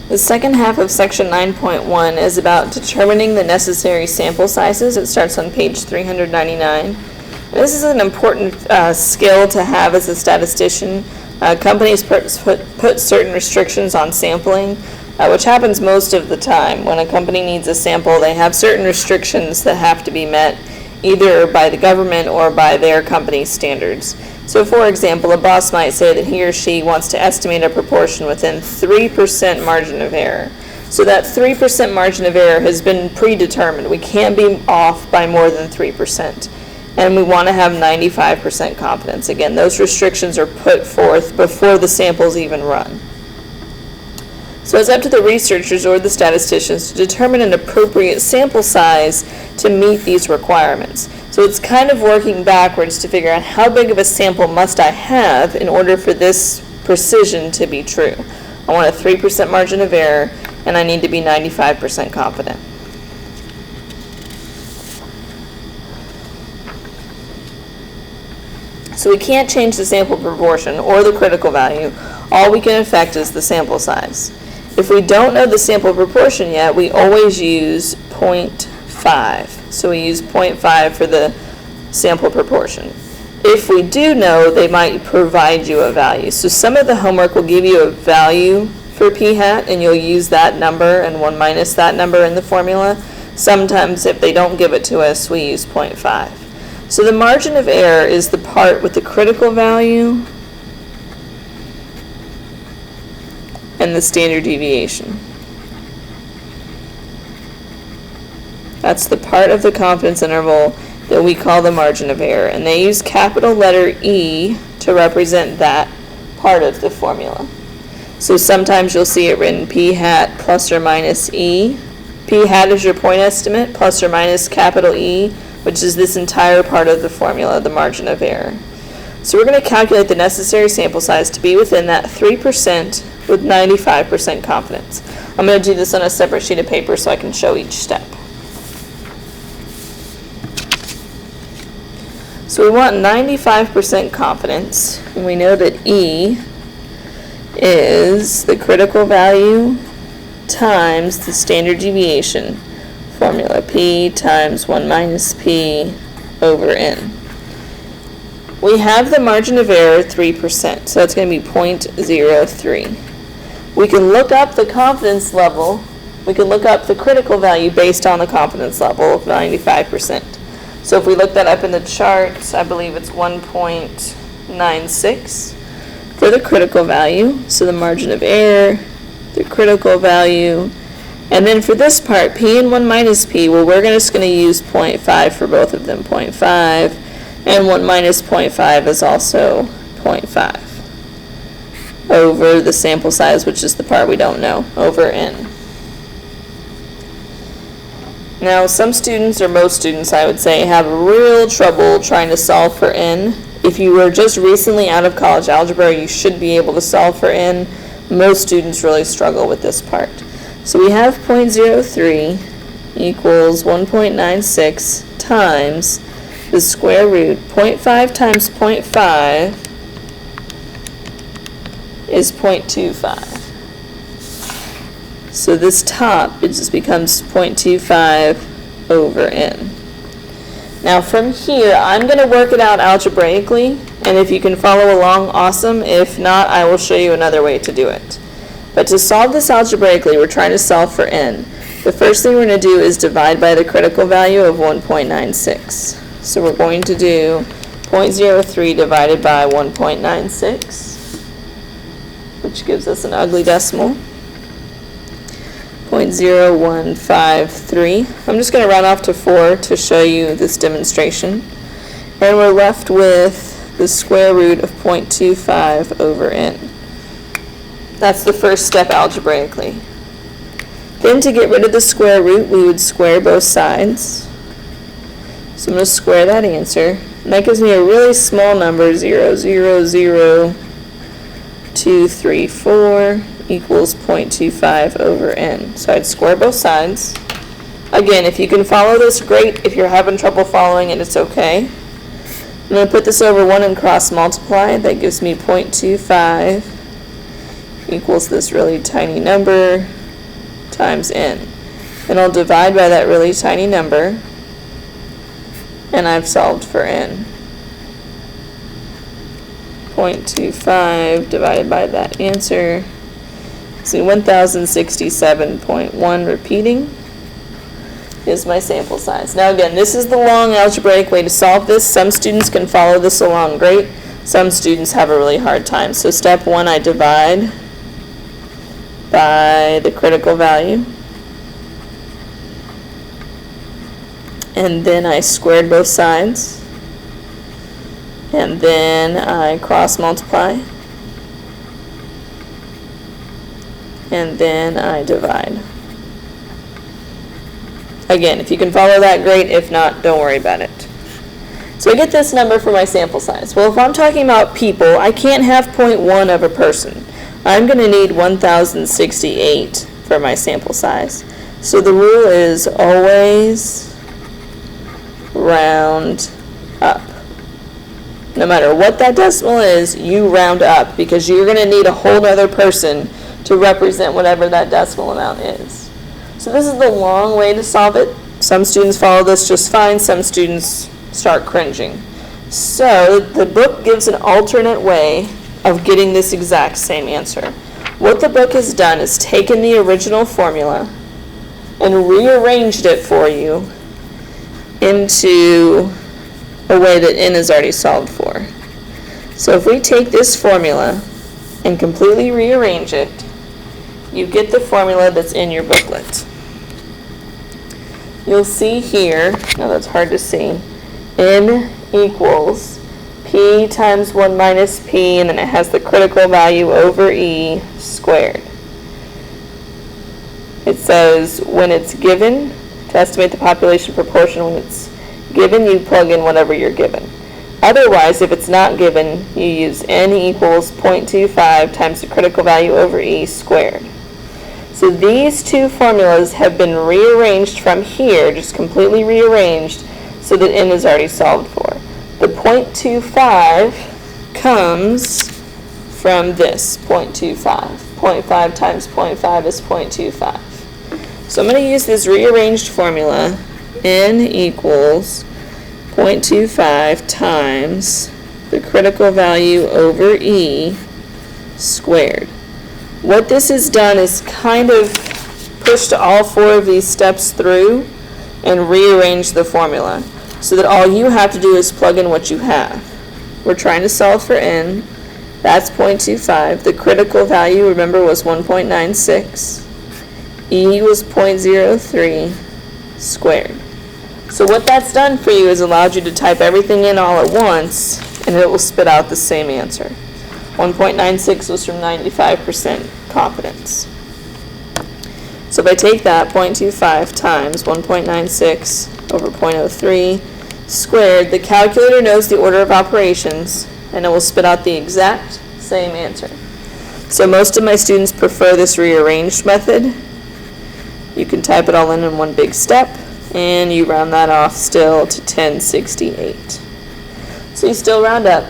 The second half of section 9.1 is about determining the necessary sample sizes. It starts on page 399. This is an important skill to have as a statistician. Companies put certain restrictions on sampling, which happens most of the time. When a company needs a sample, they have certain restrictions that have to be met either by the government or by their company's standards. So for example, a boss might say that he or she wants to estimate a proportion within 3% margin of error. So that 3% margin of error has been predetermined. We can't be off by more than 3%. And we want to have 95% confidence. Again, those restrictions are put forth before the samples even run. So it's up to the researchers or the statisticians to determine an appropriate sample size to meet these requirements. So it's kind of working backwards to figure out how big of a sample must I have in order for this precision to be true. I want a 3% margin of error, and I need to be 95% confident. So we can't change the sample proportion or the critical value. All we can affect is the sample size. If we don't know the sample proportion yet, we always use 0.5. So we use 0.5 for the sample proportion. If we do know, they might provide you a value. So some of the homework will give you a value for p-hat, and you'll use that number and 1 minus that number in the formula. Sometimes if they don't give it to us, we use 0.5. So the margin of error is the part with the critical value and the standard deviation. That's the part of the confidence interval that we call the margin of error. And they use capital letter E to represent that part of the formula. So sometimes you'll see it written p-hat plus or minus E. P-hat is your point estimate plus or minus capital E, which is this entire part of the formula, the margin of error. So we're going to calculate the necessary sample size to be within that 3% with 95% confidence. I'm going to do this on a separate sheet of paper so I can show each step. So we want 95% confidence, and we know that E is the critical value times the standard deviation formula, P times 1 minus P over N. We have the margin of error 3%, so that's going to be 0.03. We can look up the confidence level, we can look up the critical value based on the confidence level of 95%. So if we look that up in the chart, I believe it's 1.96 for the critical value. So the margin of error, the critical value, and then for this part, P and 1 minus P, well, we're just going to use 0.5 for both of them, 0.5, and 1 minus 0.5 is also 0.5 over the sample size, which is the part we don't know, over N. Now, some students, or most students, I would say, have real trouble trying to solve for N. If you were just recently out of college algebra, you should be able to solve for N. Most students really struggle with this part. So we have 0.03 equals 1.96 times the square root. 0.5 times 0.5 is 0.25. So this top, it just becomes 0.25 over N. Now from here, I'm going to work it out algebraically, and if you can follow along, awesome. If not, I will show you another way to do it. But to solve this algebraically, we're trying to solve for N. The first thing we're going to do is divide by the critical value of 1.96. So we're going to do 0.03 divided by 1.96, which gives us an ugly decimal. 0.0153. I'm just going to round off to 4 to show you this demonstration. And we're left with the square root of 0.25 over N. That's the first step algebraically. Then to get rid of the square root, we would square both sides. So I'm going to square that answer. And that gives me a really small number, 0.00234 equals 0.25 over N. So I'd square both sides. Again, if you can follow this, great. If you're having trouble following it, it's okay. I'm going to put this over 1 and cross multiply. That gives me 0.25 equals this really tiny number, times n. And I'll divide by that really tiny number, and I've solved for n. 0.25 divided by that answer. See, 1067.1 repeating is my sample size. Now again, this is the long algebraic way to solve this. Some students can follow this along great. Some students have a really hard time. So step 1, I divide by the critical value. And then I squared both sides. And then I cross multiply. And then I divide. Again, if you can follow that, great. If not, don't worry about it. So I get this number for my sample size. Well, if I'm talking about people, I can't have 0.1 of a person. I'm going to need 1068 for my sample size. So the rule is always round up. No matter what that decimal is, you round up, because you're going to need a whole other person to represent whatever that decimal amount is. So this is the long way to solve it. Some students follow this just fine. Some students start cringing. So the book gives an alternate way of getting this exact same answer. What the book has done is taken the original formula and rearranged it for you into a way that n is already solved for. So if we take this formula and completely rearrange it, you get the formula that's in your booklet. You'll see here, now that's hard to see, n equals p times 1 minus p, and then it has the critical value over e squared. It says when it's given, to estimate the population proportion when it's given, you plug in whatever you're given. Otherwise, if it's not given, you use n equals 0.25 times the critical value over e squared. So these two formulas have been rearranged from here, just completely rearranged, so that n is already solved for. The 0.25 comes from this 0.25. 0.5 times 0.5 is 0.25. So I'm going to use this rearranged formula, n equals 0.25 times the critical value over e squared. What this has done is kind of pushed all 4 of these steps through and rearranged the formula so that all you have to do is plug in what you have. We're trying to solve for n. That's 0.25. The critical value, remember, was 1.96. E was 0.03 squared. So what that's done for you is allowed you to type everything in all at once, and it will spit out the same answer. 1.96 was from 95% confidence. So if I take that 0.25 times 1.96 over 0.03 squared, the calculator knows the order of operations, and it will spit out the exact same answer. So most of my students prefer this rearranged method. You can type it all in one big step, and you round that off still to 1068. So you still round up,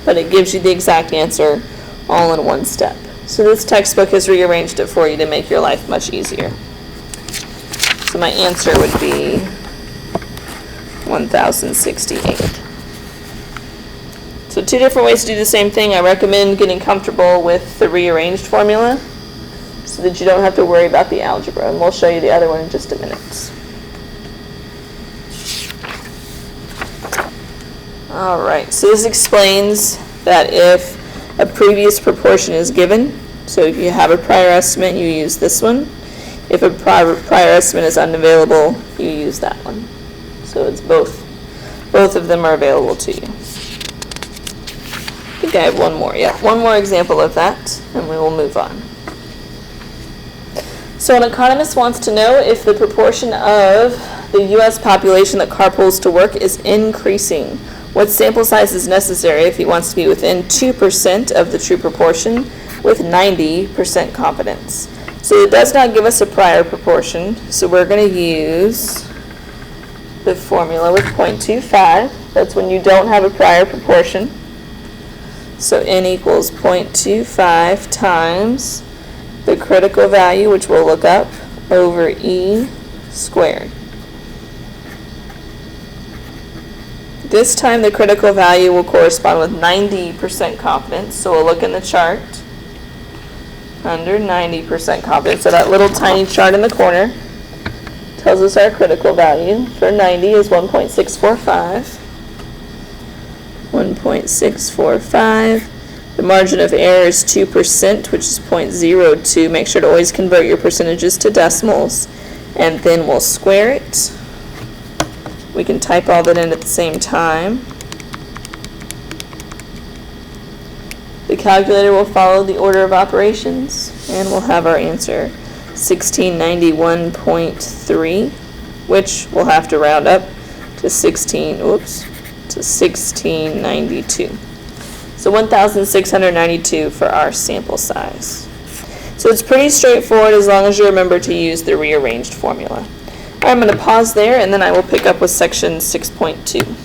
but it gives you the exact answer all in one step. So this textbook has rearranged it for you to make your life much easier. So my answer would be 1068. So 2 different ways to do the same thing. I recommend getting comfortable with the rearranged formula so that you don't have to worry about the algebra, and we'll show you the other one in just a minute. All right, so this explains that if a previous proportion is given, so if you have a prior estimate, you use this one. If a prior estimate is unavailable, you use that one. So it's both. Both of them are available to you. I think I have one more. Yeah, one more example of that, and we will move on. So an economist wants to know if the proportion of the U.S. population that carpools to work is increasing. What sample size is necessary if he wants to be within 2% of the true proportion with 90% confidence? So it does not give us a prior proportion, so we're going to use the formula with 0.25. That's when you don't have a prior proportion. So n equals 0.25 times the critical value, which we'll look up, over E squared. This time the critical value will correspond with 90% confidence, so we'll look in the chart under 90% confidence. So that little tiny chart in the corner tells us our critical value for 90 is 1.645. 1.645. The margin of error is 2%, which is 0.02. Make sure to always convert your percentages to decimals, and then we'll square it. We can type all that in at the same time. The calculator will follow the order of operations, and we'll have our answer 1691.3, which we'll have to round up to 1692. So 1,692 for our sample size. So it's pretty straightforward as long as you remember to use the rearranged formula. I'm going to pause there, and then I will pick up with section 6.2.